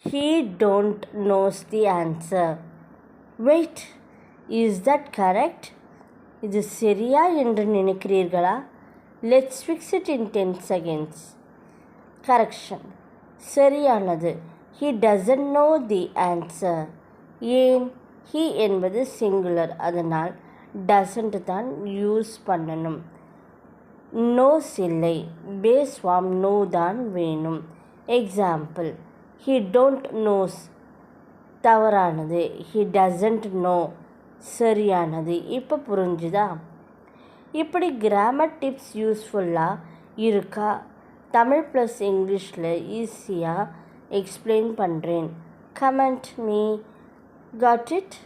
He don't knows the answer. Wait, is that correct? இது சரியா என்று நினைக்கிறீர்களா? Let's fix it in 10 seconds. Correction. சரியானது. He doesn't know the answer. ஏன்? He என்பது சிங்குலர், அதனால் doesn't தான் யூஸ் பண்ணணும். நோஸ் இல்லை, பேஸ் ஃபார்ம் நோ தான் வேணும். எக்ஸாம்பிள், he don't knows தவறானது, he doesn't know சரியானது. இப்போ புரிஞ்சுதா? இப்படி கிராமர் டிப்ஸ் யூஸ்ஃபுல்லாக இருக்கா? தமிழ் ப்ளஸ் இங்கிலீஷில் ஈஸியாக எக்ஸ்பிளைன் பண்ணுறேன். Comment me. Got it?